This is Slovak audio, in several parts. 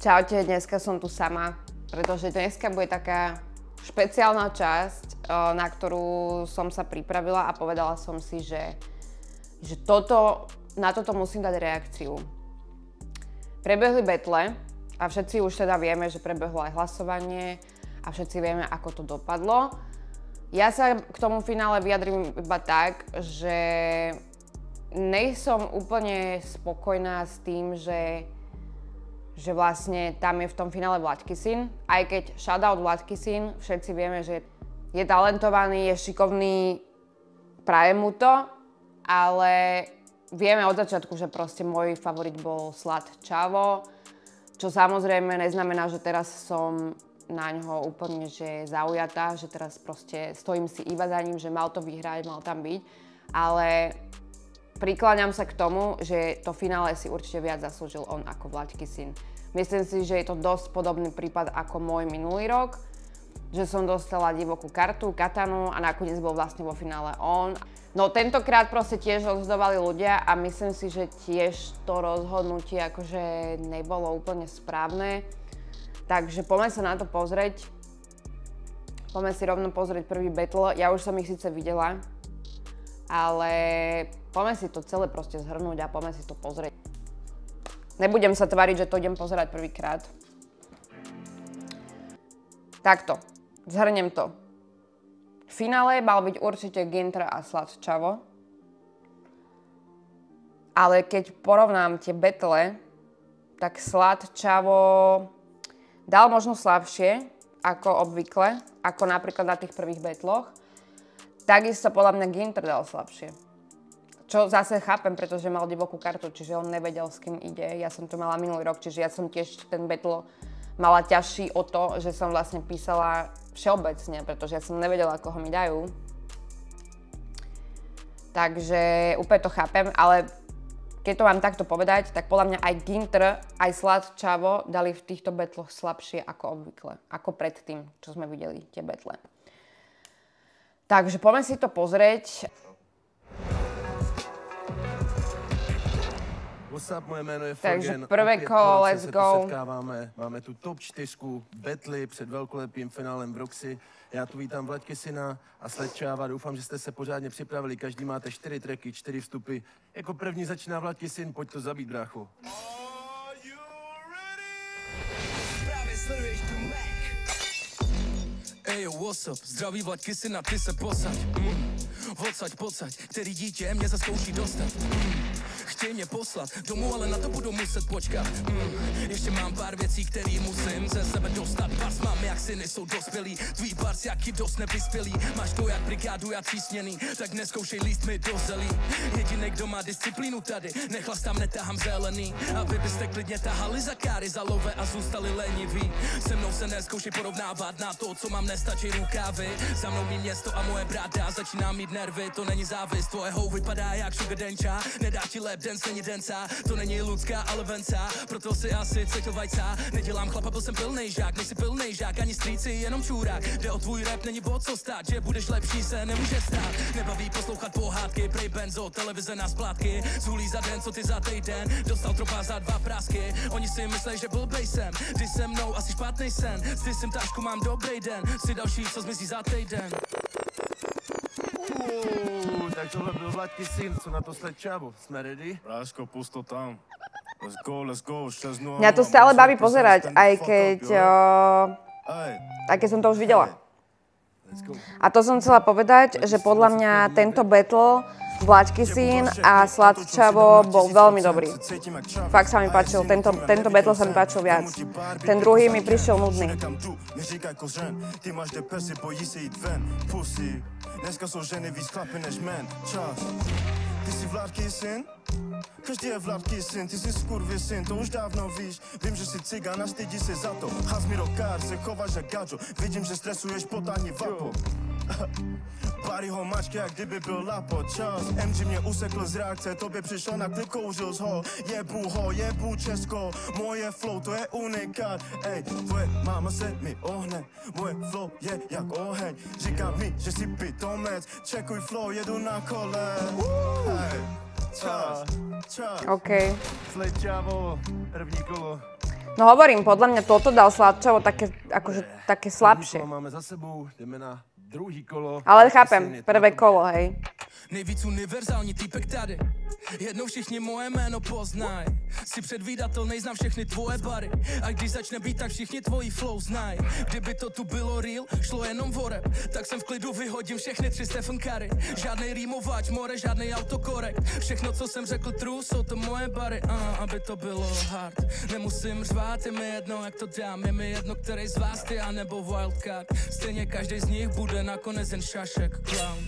Čaute, dneska som tu sama, pretože dneska bude taká špeciálna časť, na ktorú som sa pripravila a povedala som si, že na toto musím dať reakciu. Prebehli battle a všetci už teda vieme, že prebehlo aj hlasovanie a všetci vieme, ako to dopadlo. Ja sa k tomu finále vyjadrím iba tak, že nejsom úplne spokojná s tým, že vlastne tam je v tom finále Vladkysyn. Aj keď shoutout Vladkysyn, všetci vieme, že je talentovaný, je šikovný, prajem mu to, ale vieme od začiatku, že proste môj favorit bol Slad Chavo, čo samozrejme neznamená, že teraz som na ňo úplne že zaujatá, že teraz proste stojím si iba za ním, že mal to vyhrať, mal tam byť, ale prikláňam sa k tomu, že to finále si určite viac zaslúžil on ako Vladkysyn. Myslím si, že je to dosť podobný prípad ako môj minulý rok, že som dostala divokú kartu, katanu a nakoniec bol vlastne vo finále on. No tentokrát proste tiež rozhodovali ľudia a myslím si, že tiež to rozhodnutie akože nebolo úplne správne. Takže poďme sa na to pozrieť. Poďme si rovno pozrieť prvý battle. Ja už som ich síce videla, ale poďme si to celé proste zhrnúť a poďme si to pozrieť. Nebudem sa tváriť, že to idem pozerať prvýkrát. Takto, zhrnem to. V finále mal byť určite Ginter a Slad Chavo. Ale keď porovnám tie battle, tak Slad Chavo dal možno slabšie, ako obvykle, ako napríklad na tých prvých battloch. Takisto podľa mňa Ginter dal slabšie. Čo zase chápem, pretože mal divokú kartu, čiže on nevedel, s kým ide. Ja som to mala minulý rok, čiže ja som tiež ten battle mala ťažší o to, že som vlastne písala všeobecne, pretože ja som nevedela, koho mi dajú. Takže úplne to chápem, ale keď to mám takto povedať, tak podľa mňa aj Ginter, aj Slad Chavo dali v týchto battloch slabšie ako obvykle, ako predtým, čo sme videli tie battle. Takže poďme si to pozrieť. WhatsApp, moje jméno je Takže Forgen. prvé kolo, let's go. Máme tu top 4 battle před velkolepým finálem v Roxy. Já tu vítám Vladkysyna a Slad Chava. Doufám, že jste se pořádně připravili. Každý máte 4 tracky, 4 vstupy. Jako první začíná Vladkysyn, pojď to zabít, brácho. Ejo, what's up? Zdraví Vladkysyn a ty se posaď. Odsaď, který dítě mě zaskouší dostat. Chtěj mě poslat domů, ale na to budu muset počkat. Ještě mám pár věcí, který musím ze sebe dostat. Bars mám jak syny, jsou dospělí. Tvý bars jaký dost nevyspělý. Máš to jak brigádu, já třísněný. Tak neskoušej líst mi do zelí. Jedinej, kdo má disciplínu tady, nechlastám, netahám zelený. Aby byste klidně tahali za káry, za love a zůstali leniví. Se mnou se neskoušej porovnávat, na to, co mám, nestačí rukávy. Za mnou mý město a moje bráda, začínám mít nervy, to není závist. Tvoje hou vypadá jak sugar denča, nedá ti lep, dance není denca, to není lidská, ale venca, proto si asi cítil vajca. Nedělám chlapa, byl jsem pilnej žák, nejsi pilnej žák, ani strýci, jenom čůrák. Jde o tvůj rap, není o co stát, že budeš lepší, se nemůže stát. Nebaví poslouchat pohádky, prej benzo, televize na splátky. Zhulí za den, co ty za týden, dostal tropa za 2 prásky. Oni si myslej, že blbej jsem, ty se mnou asi špatnej sen. S ty jsem tášku, mám dobrý den, si další, co zmizí za týden. Tak tohle byl Vladkysyn, co na to Slad Chavo? Jsme ready? Bráško, pust to tam. Let's go, 6-0. Mňa to stále baví pozerať, aj keď som to už videla. A to som chcela povedať, že podľa mňa tento battle Vladkysyn a Slad Chavo bol veľmi dobrý. Fakt sa mi páčil, tento battle sa mi páčil viac. Ten druhý mi prišiel nudný. Dneska jsou ženy víc chlapy než men. Čas. Ty jsi Vladkysyn? Každý je Vladkysyn, ty jsi skurvysyn, to už dávno víš. Vím, že jsi cigán a stydí se za to. Hazmi rokár, se chováš jak gadžo. Vidím, že stresuješ potání vapo. Barryho mačky, jak kdyby byl lapo. Čas. MG mě usekl z reakce, tobě přišel na klip, kouřil ho. Jebu Česko, moje flow, to je unikát. Ej, tvoje máma se mi ohne, moje flow je jak oheň. Říká mi, že si pitomec, čekuj flow, jedu na kole. Hey. Čas. OK. Slad Chavo, první kolo. No hovorím, podľa mňa toto dal Sladčavo také slabšie. Máme za sebou, jdeme na druhý kolo. Ale chápem, prvé kolo, hej. Nejvíc univerzální týpek tady. Jednou všichni moje jméno poznaj. Jsi předvídatelnej, znám všechny tvoje bary. A když začne být, tak všichni tvojí flow znaj. Kdyby to tu bylo real, šlo jenom o rap, tak jsem v klidu vyhodím všechny 3 Stephen Curry. Žádnej rýmovač, more, žádnej autokorekt. Všechno, co jsem řekl true, jsou to moje bary. Aby to bylo hard, nemusím řvát, je mi jedno, jak to dám. Je mi jedno, který z vás ty, anebo wildcard. Stejně každý z nich bude nakonec jen šašek, clown.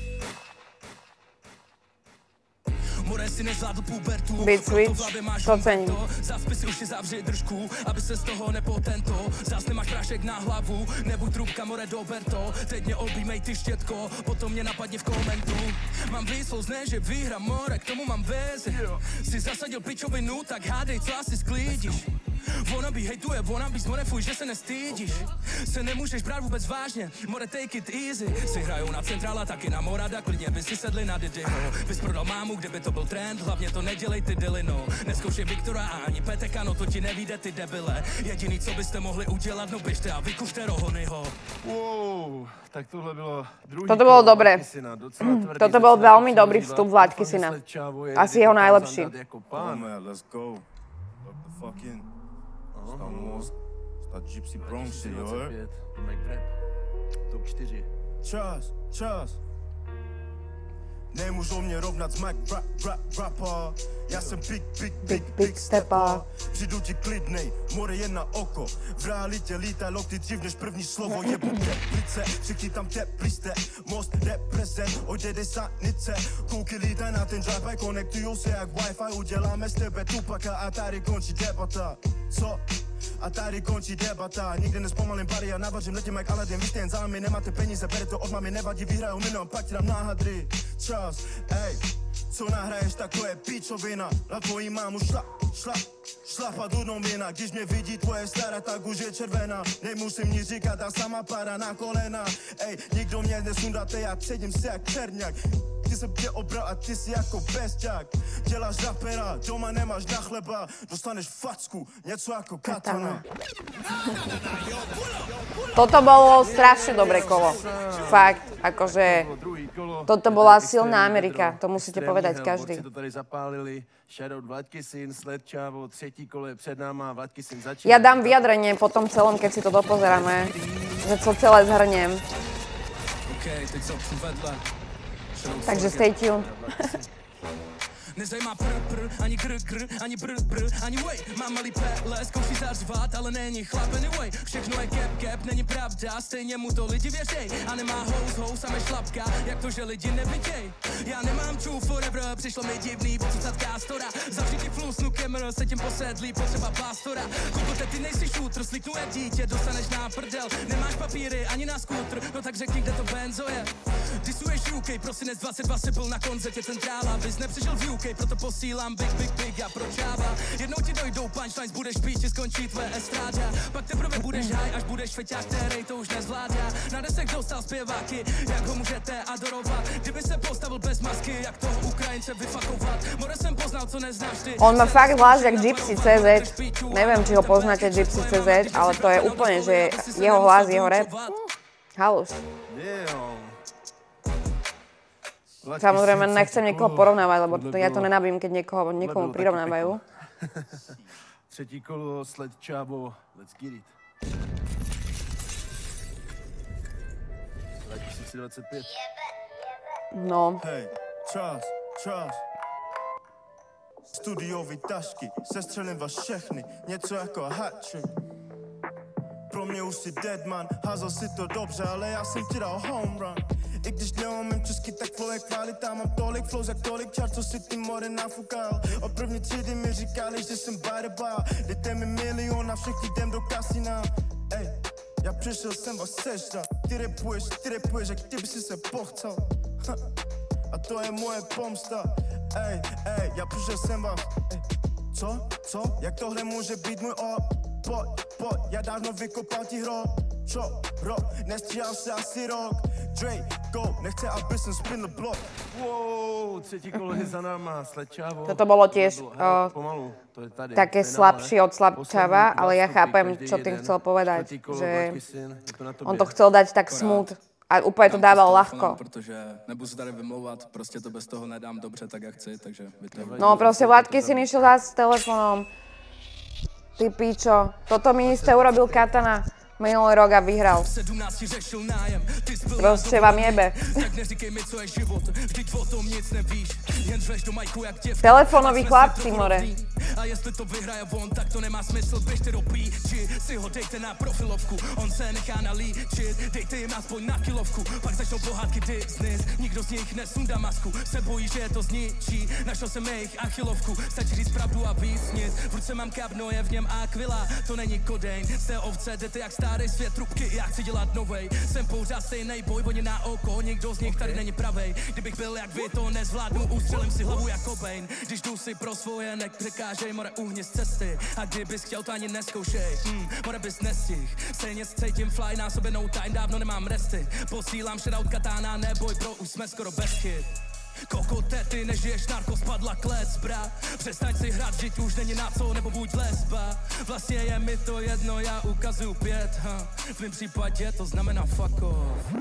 More si nezvládl pubertu, Beat Switch, to cením. Zaspy si už si zavři držku, aby se z toho nepotento. Zas nemáš prášek na hlavu, nebuď trubka, more, dober to. Teď mě objímej ty štětko, potom mě napadni v komentu. Mám výslou zne, že vyhra, more, k tomu mám veze. Si zasadil pičovinu, tak hádej, co asi sklídíš. Wannabe hejtuje, wannabe more, fuj, že se nestydíš. Se nemůžeš brát vůbec vážně, more, take it easy. Si hrajou na Centrála, taky na Morada, klidně by si sedli na Didyho. Bys prodal mámu, kdyby to byl trend, hlavně to nedělej ty Dylino. Nezkoušej Viktora a ani Peteka, no to ti nevíde, ty debile. Jediný, co byste mohli udělat, no běžte a vykušte Rohonyho. Wow, tak tohle bylo druhý Toto bolo dobré. Toto bol docela veľmi dobrý vstup Vladkysina. Asi jeho najlepší. Let's go. Look the fuck in. Start Gypsy Bronx shit, you heard? Top 4. Čas. Nemůžou mě rovnat s Mike rapper. Já jsem big stepper. Přijdu ti klidnej, more jen na oko. V realitě lítaj lokty dřív než první slovo. Jebu teplice, všichni tam tepliste. Most represent, odědej sanice. Kouky lítaj na ten drive, konektujou se jak Wi-Fi. Uděláme z tebe tupaka a tady končí debata. Co? A tady končí debata, nikdy nespomalím bary, já navařím, letím jak Aladdin, vy jste jen zámi, nemáte peníze, bere to od mami, nevadí, vyhrajou milion, pak ti dám náhadry. Čas, ej, co nahraješ, tak to je píčovina, na tvojí mámu šlapat udnomina, když mě vidí tvoje stará, tak už je červená, nemusím nic říkat, a sama padá na kolena, ej, nikdo mě nesundate, já předím se jak čerňák. Ty jsem tě obral a ty si jako besťák. Děláš rapera, doma nemáš na chleba. Dostaneš facku, něco jako katana. Toto bolo strašne dobré kolo. Fakt, akože toto bola silná Amerika, to musíte povedať každý. To tady zapálili, shoutout Vladkysin, Sledčavo, třetí kolo je před náma, Vladkysin začíná. Ja dám vyjadrenie po tom celom, keď si to dopozeráme, že to celé zhrniem. Okay, teď jsou vedle. Takže stay tuned. Nezajímá ani ani ani way. Mám malý pele, zkouší zařvat, ale není chlap anyway. Všechno je cap, není pravda, stejně mu to lidi věřej. A nemá hous, a šlapka, jak to, že lidi neviděj. Já nemám true forever, přišlo mi divný, pocucat kástora. Zavřít ti flusnu kemr, se tím posedlí, potřeba pástora. Kukote, ty nejsi šútr, sliknu je dítě, dostaneš na prdel. Nemáš papíry ani na skútr, no tak řekni, kde to benzo je. Disuješ UK, prosinec 22 si byl na koncertě Centrála, bys nepřišel v UK, proto posílám big a pročává. Jednou ti dojdou punchlines, budeš pít, ti skončí tvoje estráda. Pak teprve budeš high, až budeš feťák, který to už nezvládá. Na desek dostal zpěváky, jak ho můžete adorovat. Kdyby se postavil bez masky, jak toho Ukrajince vyfakovat. More jsem poznal, co neznáš ty. On má fakt hlas jak Gypsy.cz. Neviem, či ho poznáte Gypsy.cz, ale to je úplne, že jeho hlas, jeho rap. Halus. Samozrejme, nechcem niekoho porovnávať, lebo ja to nenabím, keď niekomu prirovnávajú. Třetí kolo, Sledčavo, let's get it. 2025. No. Hej, čas. Studiový tašky, sestřelím vás všechny, něco jako hat-trick. Pro mě už si dead man, házel si to dobře, ale já jsem ti dal home run. I když neumím česky, tak flow je kvalita. Mám tolik flows, jak tolik čar, co si ty more nafukal. Od první třídy mi říkali, že jsem by the bar. Dejte mi milion a všichni jdem do kasina. Ej, já přišel jsem vás sežrat. Ty repuješ, jak ty by si se pochcel. A to je moje pomsta. Ej, já přišel jsem vás. Ej, co? Jak tohle může být můj pojď, já dávno vykopal ti hrob. Nestříhal se asi rok. Draco, nechce, aby jsem spin the block. Wow, třetí kolo je za náma, Sledčávo. Toto bolo tiež pomalu, to je tady. také slabšie od Slabčava, ale ja chápem, čo tým chcel povedať, že on to chcel dať tak smooth a úplne to dával ľahko. Protože nebudu se tady vymlouvat, prostě to bez toho nedám dobře tak, jak chci, takže No proste Vladky si išiel zás s telefónom. Ty pičo, toto mi isté urobil Katana minulý rok a vyhral. Proste vám jebe. Telefónoví chlapci, more. A jestli to vyhraje on, tak to nemá smysl, běžte do píči, si ho dejte na profilovku, on se nechá nalíčit, dejte jim aspoň na kilovku, pak začnou pohádky Disney, nikdo z nich nesundá masku, se bojí, že to zničí, našel jsem jejich achilovku, stačí říct pravdu a vysnit, v ruce mám kapno, je v něm Aquila, to není kodeň, jste ovce, jdete jak starý svět trubky, já chci dělat novej, jsem pořád stejnej boj, oni na oko, nikdo z nich tady není pravej, kdybych byl jak vy, to nezvládnu, ustřelím si hlavu jako Cobain, když jdu si pro svoje, nepřekážej, more uhni z cesty, a kdybys chtěl, to ani neskoušej, more bys nestih, stejně cítím fly, na sobě no time, dávno nemám resty, posílám shoutout Katana, neboj bro, už jsme skoro bez chyb. Kokote, ty nežiješ, narko, spadla klec, bra, přestaň si hrát, žít už není na co, nebo buď lesba, vlastně je mi to jedno, já ukazuju 5, v mém případě to znamená fuck off.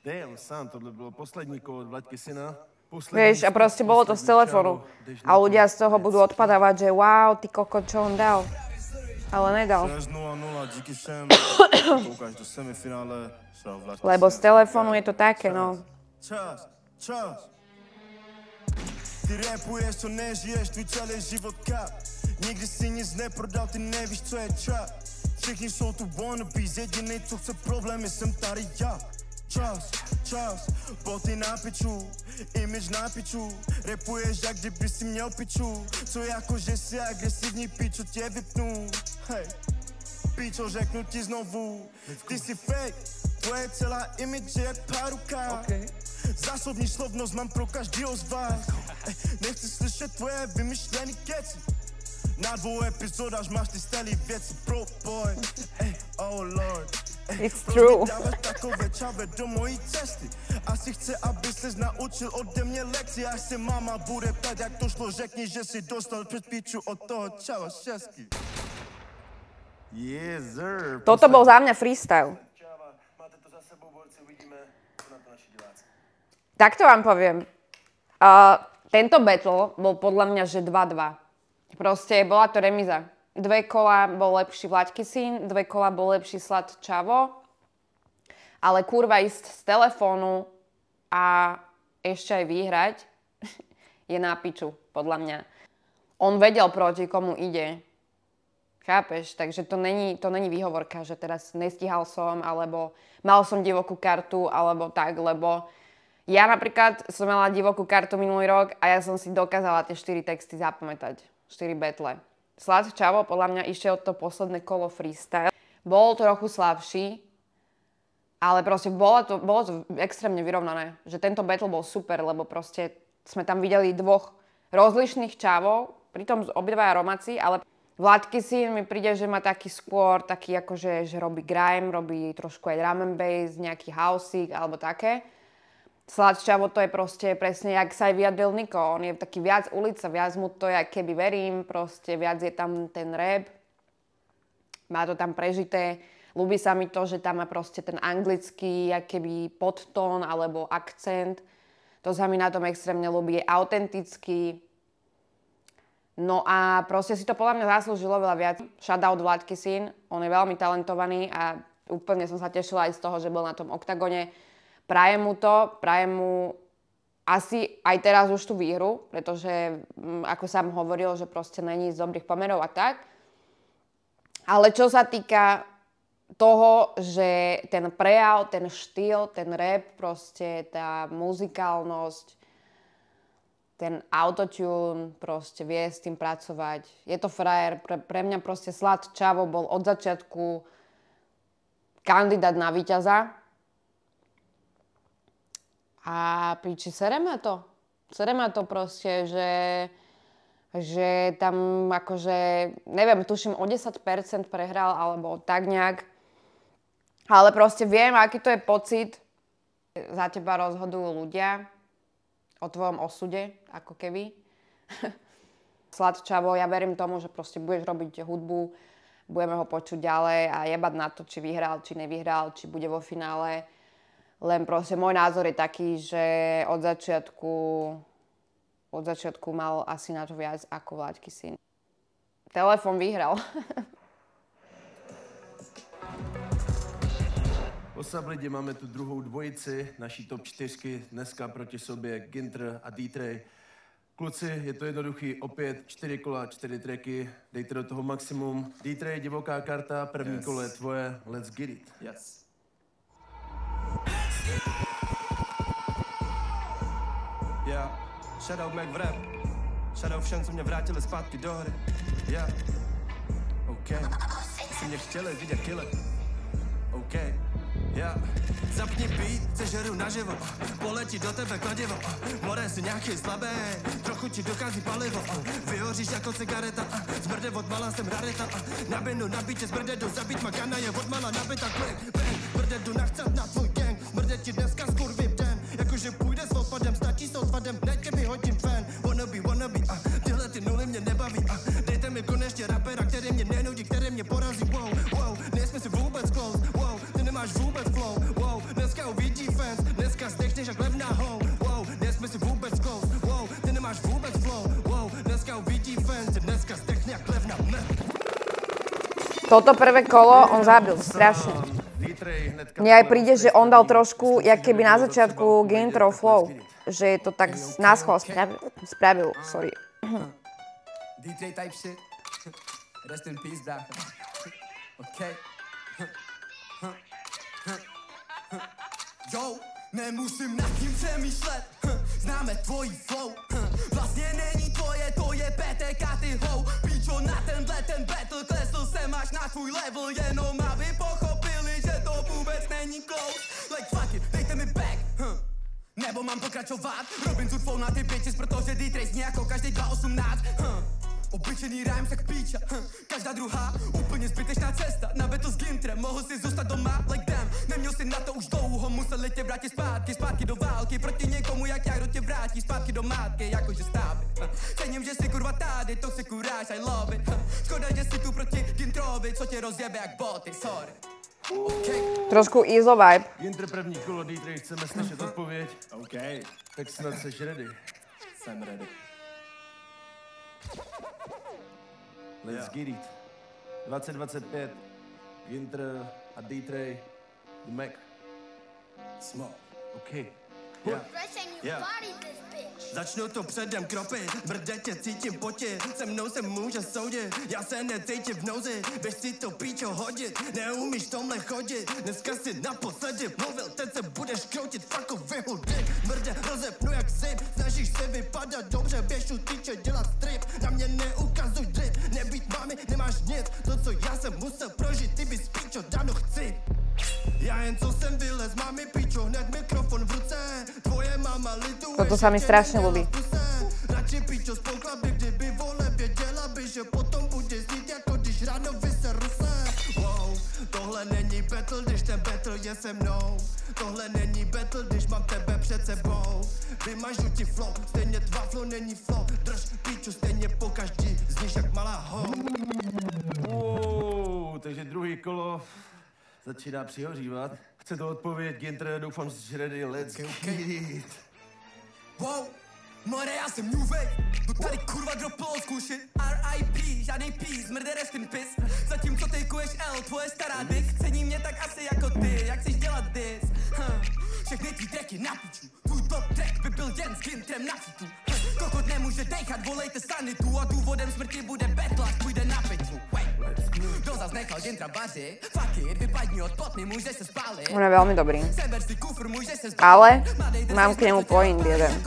Damn, sám, tohle bylo poslední kolo od Vlaďky syna. Vieš, a proste bolo to z telefónu. A ľudia z toho budú odpadávať, že wow, ty koko, čo on dal. Ale nedal. Lebo z telefónu je to také, no. Ty rapuješ, co nežiješ, tvůj celý život kap. Nikdy si nic neprodal, ty nevíš, co je trap. Všichni jsou tu wannabes, jedinej, co chce problémy, jsem tady já. Čas, boty na piču, image na piču, rapuješ, jak kdyby si měl piču, co jako, že si agresivní pičo, tě vypnu, hej, pičo, řeknu ti znovu, ty si fake, tvoje celá image je paruka, zásobní slovnost mám pro každýho z vás, nechci slyšet tvoje vymyšlený keci, na 2 epizodách máš ty stylý věci, bro boy, oh lord. It's true. Takové čave do mojí cesty. Asi chce, aby ses naučil ode mě lekci. Až se mama bude ptát, jak to šlo, řekni, že si dostal před píču od toho čava šesky. Yes, sir. Toto bol za mňa freestyle. Máte to za sebou, borci, uvidíme, co na to naši diváci. Takto vám poviem. Tento battle bol podľa mňa, že 2-2. Proste bola to remiza. 2 kola bol lepší Vlaďky syn, 2 kola bol lepší Sladčavo, ale kurva ísť z telefónu a ešte aj vyhrať je na piču, podľa mňa. On vedel, proti komu ide. Chápeš? Takže to není výhovorka, že teraz nestíhal som, alebo mal som divokú kartu, alebo tak, lebo ja napríklad som mala divokú kartu minulý rok a ja som si dokázala tie 4 texty zapamätať. 4 battle. Sladčavo podľa mňa išiel to posledné kolo freestyle. Bol trochu slabší, ale proste bolo to extrémne vyrovnané. Že tento battle bol super, lebo proste sme tam videli 2 rozlišných čavov, pritom obidvaja romáci, ale Vlaďky syn mi príde, že má taký skôr, taký akože, že robí grime, robí trošku aj drum and bass, nejaký houseík alebo také. Sladčavo to je proste presne, jak sa aj vyjadril Niko. On je taký viac ulica, viac mu to je, keby verím, proste viac je tam ten rap. Má to tam prežité. Ľúbi sa mi to, že tam má proste ten anglický, keby podtón alebo akcent. To sa mi na tom extrémne ľúbi. Je autentický. No a proste si to podľa mňa zaslúžilo veľa viac. Shoutout Vlaďky syn. On je veľmi talentovaný a úplne som sa tešila aj z toho, že bol na tom oktagone. Prajem mu to, prajem mu asi aj teraz už tú výhru, pretože ako sám hovoril, že proste není z dobrých pomerov a tak. Ale čo sa týka toho, že ten prejav, ten štýl, ten rap, proste tá muzikálnosť, ten autotune, proste vie s tým pracovať. Je to frajer, pre mňa proste Sladčavo bol od začiatku kandidát na víťaza. A piči, sereme to proste, že že tam akože, neviem, tuším o 10% prehral, alebo tak nejak. Ale proste viem, aký to je pocit. Za teba rozhodujú ľudia o tvojom osude, ako keby. Sladčavo, ja verím tomu, že proste budeš robiť hudbu, budeme ho počuť ďalej a jebať na to, či vyhral, či nevyhral, či bude vo finále. Len proste môj názor je taký, že od začiatku mal asi na to viac ako Vláďky syn. Telefón vyhral. Osab lidi, máme tu druhou dvojici naší top 4, dneska proti sobě Ginter a D-Tray. Kluci, je to jednoduchý, opět 4 kola, 4 tracky, dejte do toho maximum. D-Tray, divoká karta, první kolo je tvoje, let's get it. Yes. Yeah, shoutout Mac v rap. Shoutout všem, co mě vrátili zpátky do hry. Yeah, OK. Si mě chtěli vidět killer. OK. Yeah. Zapni beat, chceš hru naživo, poletí do tebe kladivo, more si nějaký slabý, trochu ti dokází palivo, vyhoříš jako cigareta, zmrde od mala jsem rarita, na binu, na bítě zmrde jdu zabít, makana je od mala nabita klik, bang, zmrde jdu nachcat na tvůj gang, zmrde ti dneska skurvím den, jakože půjde s odpadem, stačí s odpadem, hned tě vyhodím fan, wannabe, tyhle ty nuly mě nebaví, dejte mi konečně rapera, který mě nenudí, který mě porazí, wow, nejsme si vůbec close, wow, ty nemáš vůbec flow, wow, dneska uvidí fans, dneska zdechneš jak levná ho, wow, nejsme si vůbec close, wow, ty nemáš vůbec flow, wow, dneska uvidí fans, dneska zdechne jak levná Toto prvé kolo on zabil strašne. Mne aj príde, že on dal trošku, jak keby na začiatku Ginterov flow. Že je to tak náschval spravil, sorry. D-Tray type shit. Rest in peace, brácho. Okay. Yo, nemusím nad tím přemýšlet, známe tvojí flow, vlastně není tvoje, to je PTK, ty hou, píčo, na ten battle klesl jsem až na tvůj level, jenom aby pochopili, že to vůbec není close, like fuck it, dejte mi back, nebo mám pokračovat, Robin Hood flow na ty bitches, protože D-Tray zní jako každý 2.18, obyčejný rhymes jak píča, každá druhá, úplně zbytečná cesta, na battle s Gintrem, mohl si zůstat doma, like damn, neměl si na to už dlouho, museli tě vrátit zpátky do války, proti někomu jak já, kdo tě vrátí zpátky do mátky, jakože stávy, cením, že jsi kurva tady, to si kuráš, I love it, škoda, že jsi tu proti Gintrovi, co tě rozjebe jak boty, sorry. Okay. Trošku Eazo vibe. Ginter první kolo, D-Tray, chceme slyšet odpověď. OK, Tak snad seš ready. jsem ready. Let's get it. 2025, Ginter a D-Tray, The Mac. Small. OK. Yeah. Yeah. Začnu to předem kropit, brde tě cítím potit, se mnou se může soudit, já se necítím v nouzi, běž si to píčo hodit, neumíš tomhle chodit, dneska si naposledy mluvil, teď se budeš kroutit, fucko vyhudit, brde rozepnu jak zip, snažíš se vypadat dobře, běž u týče dělat strip, na mě neukazuj drip, nebýt mámy, nemáš nic, to co já jsem musel prožít, ty bys píčo dávno chci. Já jen co jsem vylez, máme píčo, hned mikrofon v ruce, tvoje mama lituje. Toto sa mi strašne ľúbi. Radši píčo spolkla by, kdyby vole věděla by, že potom bude znít jako když ráno vyseru se. Wow, tohle není battle, když ten battle je se mnou. Tohle není battle, když mám tebe před sebou. Vymažu ti flow, stejně tvá flow není flow. Drž píču, stejně po každý, zníš jak malá ho. Wow, takže druhý kolo začíná přihořívat. Chce to odpovědět, Ginter, doufám, že jsi ready, let's get it. Wow, more, já jsem new wave, jdu tady kurva dropl old school shit, R.I.P. žádnej peace, murder rest in piss, zatímco tejkuješ L, tvoje stará dick, cení mě tak asi jako ty, jak chceš dělat this, všechny tvý tracky na piču, tvůj top track by byl jen s Gintrem na fitu, kokot nemůže dejchat, volejte sanitu a důvodem smrti bude battle, až půjde na piču, kdo zas nechal Gintra baři, fuck it, vypadni od potny, můžeš se spálit, On je veľmi dobrý. seber si kufr, můžeš se Ale mám k nemu point jeden.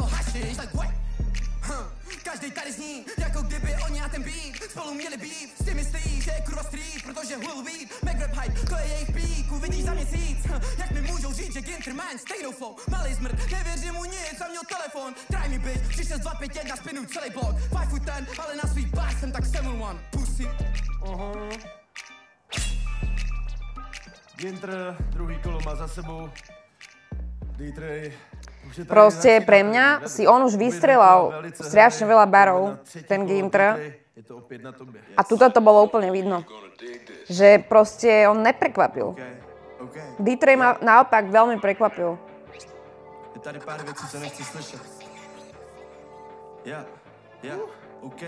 Každej tady zní, jako kdyby oni a ten beat spolu měli beef, si myslí, že je kurva street, protože hul weed, make rap hype, to je jejich pík, uvidíš za měsíc, Jak mi můžou říct, že Ginter má jen stejnou flow? Malej zmrt, nevěřím mu nic a měl telefon. Try mi bitch, 3621 spinuj celý blok. 5 foot 10, ale na svý pás jsem tak 7-1. Pussy. Ginter, druhý kolo má za sebou. D-Tray. Proste pre mňa si on už vystrelal strašne veľa barov, ten Ginter. A tuto to bolo úplne vidno. Že proste on neprekvapil. D-Tray ma naopak veľmi prekvapil. Je tady pár věcí, co nechci slyšet. OK.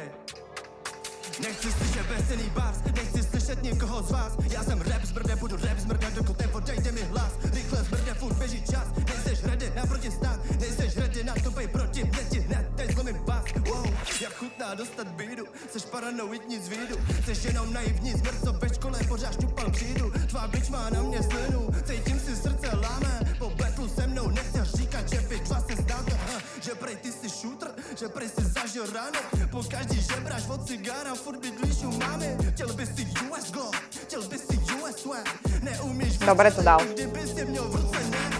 Nechci slyšet veselý bars, nechci slyšet nikoho z vás. Já jsem rap zmrde, budu rap zmrde, dokud nepodejde mi hlas. Rychle zmrde, furt běží čas. Nejseš ready na protistát, nejseš ready na to bej proti mě, ti hned teď zlomím vás. Wow, jak chutná dostat bídu, seš paranoidní z vídu. Seš jenom naivní zmrt, co ve škole pořád šťupal křídu. Tvá bič má na mě slinu, cítím si srdce láme. Po battlu se mnou nechci říkat, že vy dva se znáte. Že prej ty si shooter, že prej si zažil rány. Po každý žebráš od cigára, furt bydlíš u mámy. Chtěl by si US Glow, chtěl by si US Swag. Neumíš Dobre to dal. kdyby si měl v ruce ne.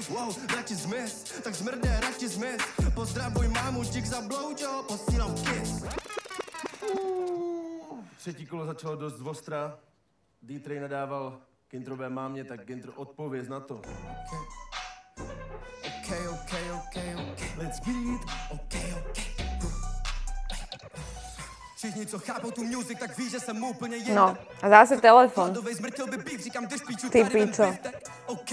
Wow, radši zmiz, tak zmrde, radši zmiz. Pozdravuj mámu, dík za blowjob, posílám kiss. Třetí kolo začalo dost ostra. D-Tray nadával Ginterové mámě, tak Ginter odpověz na to. Okay. Let's get. Okay. Všichni, co chápou tu music, tak ví, že jsem úplně jinde. No, a zase telefon. Hladovej zmrtil by býv, říkám, drž píču, Ty tady vem píčo. biftek. OK,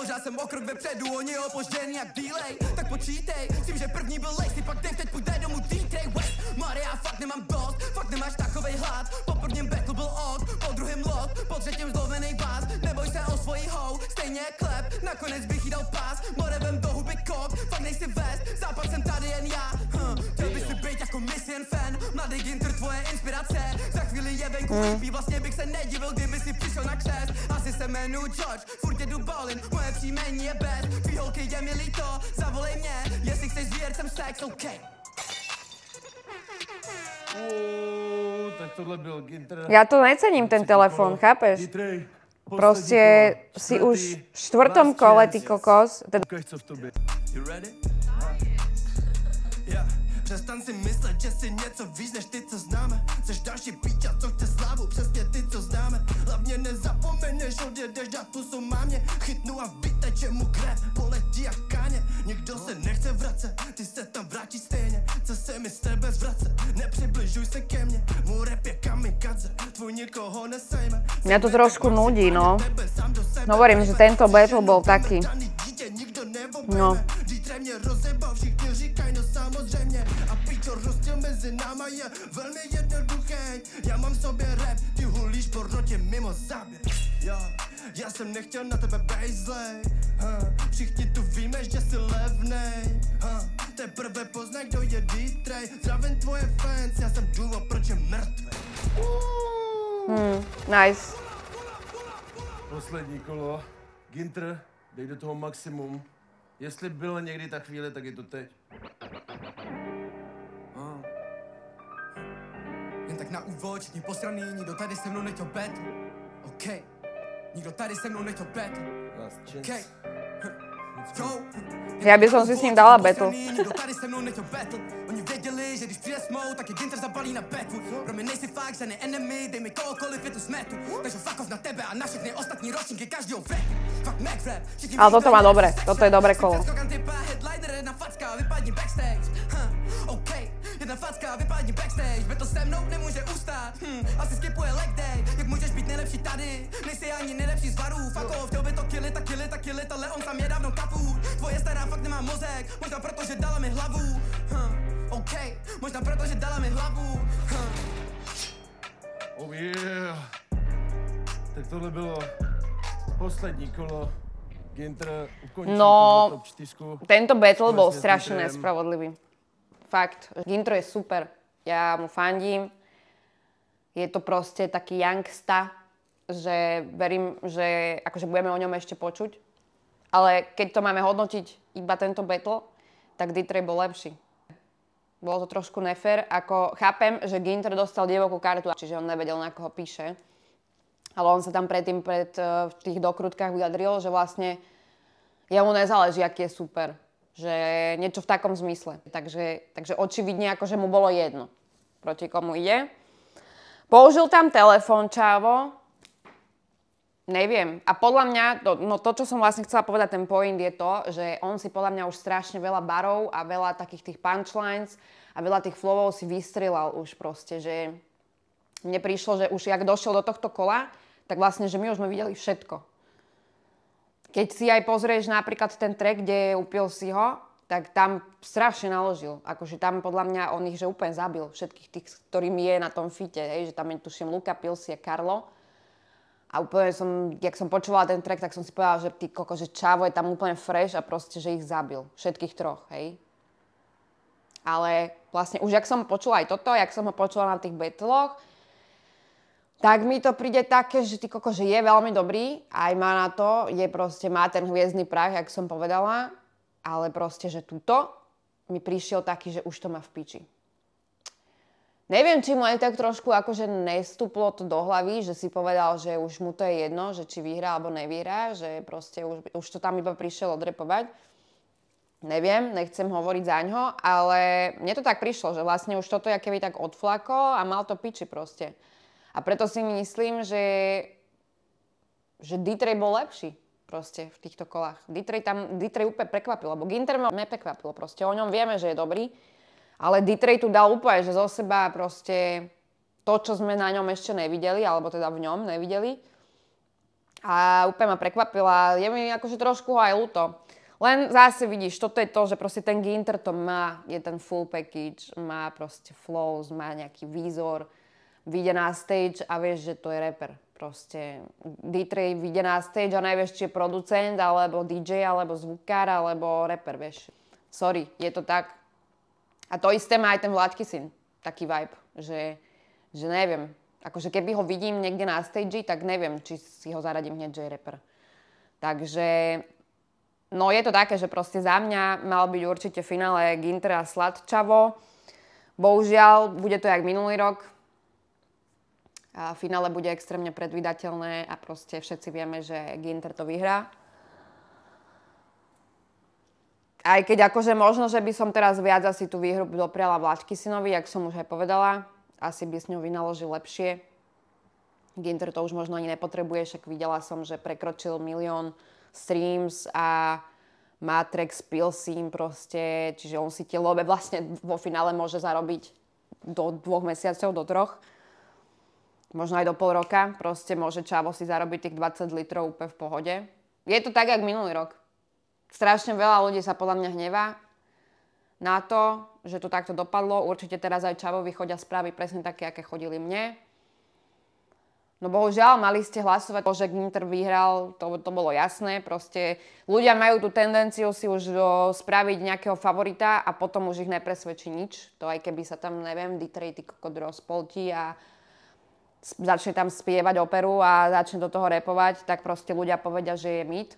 pořád jsem o krok vepředu, oni opožděný jak delay. Tak počítej, s tím, že první byl Lacey, pak Dave, teď půjde domů D-Tray. Wait, Maria, fakt nemám dost, fakt nemáš takovej hlad. Po prvním battle byl ok, po druhém lot, po třetím zlomený vás. Neboj se o svoji hou, stejně jak klep, nakonec bych jí dal pás. More vem do huby kok, fakt nejsi vest, západ jsem tady jen já. Chtěl by si být jako Mission fan, mladý Ginter, tvoje inspirace. Za chvíli je venku líbí, vlastně bych se nedivil, kdyby si přišel na křest. Asi se jmenuji George, furt jedu ballin, moje příjmení je bez. Tvý holky je mi líto, zavolej mě, jestli chceš s věrcem sex, OK. Tak tohle byl Ginter. Ja to necením, ten telefon, chápeš? D-Tray. Proste si už v štvrtom kole, ty kokos. Ukaž, co v tobě. You ready? Přestaň si myslet, že si něco víš než ty, co známe. Jseš další píča, co chce slávu, přesně ty, co známe. Hlavně nezapomeneš, odjedeš dát pusu mámě. Chytnu a vyteče mu krev, poletí jak káně. Nikdo se nechce vracet, ty se tam vrátíš stejně. Co se mi z tebe zvrace, nepřibližuj se ke mně. Můj rap je kamikadze, tvůj nikoho nesejme. Mňa to trošku nudí, no. Hovorím, že tento battle bol taký. No. D-Tray mě rozebal, všichni říkají, no samozřejmě. A píčo, rozdíl mezi náma je velmi jednoduchý. Já mám v sobě rap, ty hulíš po rotě mimo záběr. Já jsem nechtěl na tebe bejt zlej. Všichni tu víme, že jsi levnej. Teprve poznaj, kdo je D-Tray. Zdravím tvoje fans, já jsem důvod, proč je mrtvý. Nice. Poslední kolo. Ginter, dej do toho maximum. Jestli byla někdy ta chvíle, tak je to teď. Jen tak na úvod, všichni posraný, nikdo tady se mnou nechtěl battle. OK, nikdo tady se mnou nechtěl battle. Last OK, chance. yo. Ja by som si s ním dala battle. Nikdo tady se mnou nechtěl battle. Oni věděli, že když přijde smou, tak je Ginter zabalí na betvu. Pro mě nejsi fakt, že ne enemy, dej mi kohokoliv, je tu smetu. Takže fuck off na tebe a na všechny ostatní ročníky každýho veku. Fuck McRap. Ale toto má dobre, toto je dobré kolo. Jedna facka, vypadni backstage. OK, jedna facka, vypadni backstage. Battle se mnou nemůže ustát. Asi skipuje leg day. Jak můžeš být nejlepší tady? Nejsi ani nejlepší z varů. Fuck off, chtěl by to killit, ale on tam je dávno kaput. Tvoje stará fakt nemá mozek, možná proto, že dala mi hlavu. OK, možná proto, že dala mi hlavu. Oh yeah. Tak tohle bylo poslední kolo. Ginter ukončil top 4. Tento battle bol strašne nespravodlivý. Fakt, Ginter je super. Ja mu fandím. Je to proste taký youngsta, že verím, že akože budeme o ňom ešte počuť. Ale keď to máme hodnotiť iba tento battle, tak D-Tray bol lepší. Bolo to trošku nefér, ako chápem, že Ginter dostal divokú kartu, čiže on nevedel, na koho píše. Ale on sa tam predtým v tých dokrutkách vyjadril, že vlastne jemu nezáleží, aký je super. Že niečo v takom zmysle. Takže očividne akože mu bolo jedno, proti komu ide. Použil tam telefón, čávo. Neviem. A podľa mňa, to, čo som vlastne chcela povedať, ten point je to, že on si podľa mňa už strašne veľa barov a veľa takých tých punchlines a veľa tých flowov si vystrelal už proste, že mne prišlo, že už jak došiel do tohto kola, tak vlastne, že my už sme videli všetko. Keď si aj pozrieš napríklad ten track, kde upil si ho, tak tam strašne naložil. Akože tam podľa mňa on ich že úplne zabil všetkých tých, ktorými je na tom fite, hej, že tam je tuším Luka, Pilsi a Karlo. A úplne jak som počúvala ten track, tak som si povedala, že ty koko, že Čavo je tam úplne fresh a proste, že ich zabil. Všetkých troch, hej. Ale vlastne už jak som počula aj toto, jak som ho počula na tých battloch, tak mi to príde také, že ty koko, že je veľmi dobrý, aj má na to, má ten hviezdny prach, jak som povedala, ale proste, že tuto mi prišiel taký, že už to má v piči. Neviem, či mu aj tak trošku akože nestúplo to do hlavy, že si povedal, že už mu to je jedno, že či vyhrá alebo nevyhrá, že proste už to tam iba prišiel odrepovať. Neviem, nechcem hovoriť zaňho, ale mne to tak prišlo, že vlastne už toto keby tak odflakol a mal to piči proste. A preto si myslím, že D-Tray bol lepší proste v týchto kolách. D-Tray úplne prekvapil, lebo Ginter ma neprekvapilo proste. O ňom vieme, že je dobrý. Ale D-Tray tu dal úplne, že zo seba proste to, čo sme na ňom ešte nevideli, alebo teda v ňom nevideli. A úplne ma prekvapila. Je mi akože trošku aj ľúto. Len zase vidíš, toto je to, že proste ten Ginter to má, je ten full package, má proste flows, má nejaký výzor, vyjde na stage a vieš, že to je rapper. Proste D-Tray vyjde na stage a nevieš, či je producent, alebo DJ, alebo zvukár, alebo rapper, vieš. Sorry, je to tak. A to isté má aj ten Vladkisin, taký vibe, že neviem. Akože keby ho vidím niekde na stage, tak neviem, či si ho zaradím hneď, že je rapper. Takže, no je to také, že proste za mňa mal byť určite v finále Ginter a Sladčavo. Bohužiaľ, bude to jak minulý rok. A v finále bude extrémne predvídateľné a proste všetci vieme, že Ginter to vyhrá. Aj keď akože možno, že by som teraz viac asi tú výhru dopriala Vladkisinovi, jak som už aj povedala. Asi by s ňou vynaložil lepšie. Ginter to už možno ani nepotrebuje, však videla som, že prekročil 1 000 000 streams a má track s Pilsim proste, čiže on si tie lobe vlastne vo finále môže zarobiť do 2 mesiacov, do 3. Možno aj do pol roka. Proste môže Čavo si zarobiť tých 20 litrov úplne v pohode. Je to tak, jak minulý rok. Strašne veľa ľudí sa podľa mňa hnevá na to, že to takto dopadlo. Určite teraz aj Čavovi chodia správy presne také, aké chodili mne. No bohužiaľ, mali ste hlasovať, že Ginter vyhral, to bolo jasné. Proste ľudia majú tú tendenciu si už spraviť nejakého favorita a potom už ich nepresvedčí nič. To aj keby sa tam, neviem, D-Tray ty kokot rozpoltí a začne tam spievať operu a začne do toho repovať, tak proste ľudia povedia, že je mýt.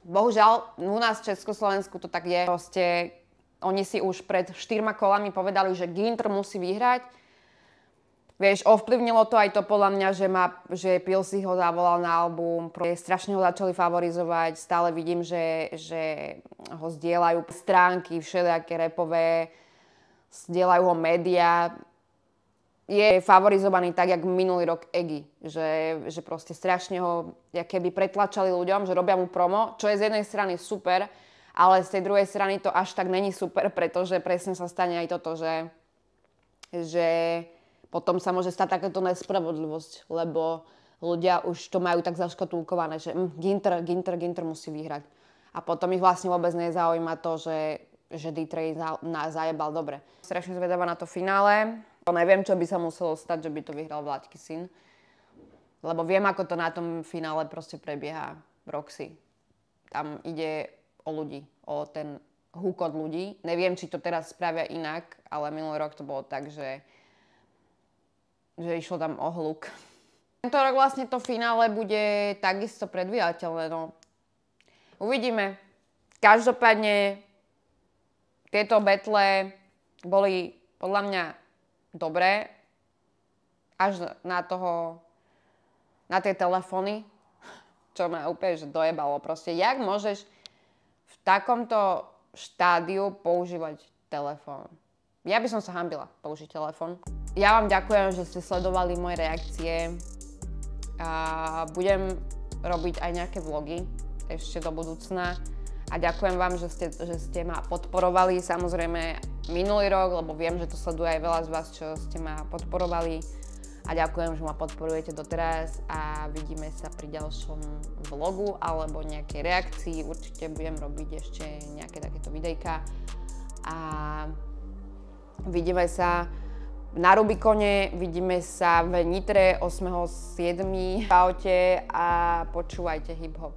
Bohužiaľ, u nás v Československu to tak je. Proste oni si už pred 4 kolami povedali, že Ginter musí vyhrať. Vieš, ovplyvnilo to aj to podľa mňa, že Pilsi ho zavolal na album. Strašne ho začali favorizovať. Stále vidím, že ho zdieľajú stránky, všelijaké rapové. Zdieľajú ho médiá. Je favorizovaný tak, jak minulý rok Eggy. Že proste strašne ho keby pretlačali ľuďom, že robia mu promo, čo je z jednej strany super, ale z tej druhej strany to až tak není super, pretože presne sa stane aj toto, že potom sa môže stať takáto nespravodlivosť, lebo ľudia už to majú tak zaškatulkované, že Ginter musí vyhrať. A potom ich vlastne vôbec nezaujíma to, že D-Tray zajebal dobre. Strašne zvedavá na to finále. Neviem, čo by sa muselo stať, že by to vyhral Vladkisin. Lebo viem, ako to na tom finále proste prebieha v Roxy. Tam ide o ľudí, o ten húkot ľudí. Neviem, či to teraz spravia inak, ale minulý rok to bolo tak, že išlo tam o hluk. Tento rok vlastne to finále bude takisto predvídateľné. No. Uvidíme. Každopádne tieto battle boli podľa mňa dobré, až na toho na tie telefóny, čo ma úplne že dojebalo. Proste, jak môžeš v takomto štádiu používať telefón? Ja by som sa hanbila použiť telefón. Ja vám ďakujem, že ste sledovali moje reakcie. A budem robiť aj nejaké vlogy ešte do budúcna. A ďakujem vám, že ste ma podporovali, samozrejme minulý rok, lebo viem, že to sleduje aj veľa z vás, čo ste ma podporovali. A ďakujem, že ma podporujete doteraz a vidíme sa pri ďalšom vlogu alebo nejakej reakcii. Určite budem robiť ešte nejaké takéto videjka. A vidíme sa na Rubikone, vidíme sa v Nitre 8.7. Čaute a počúvajte hip-hop.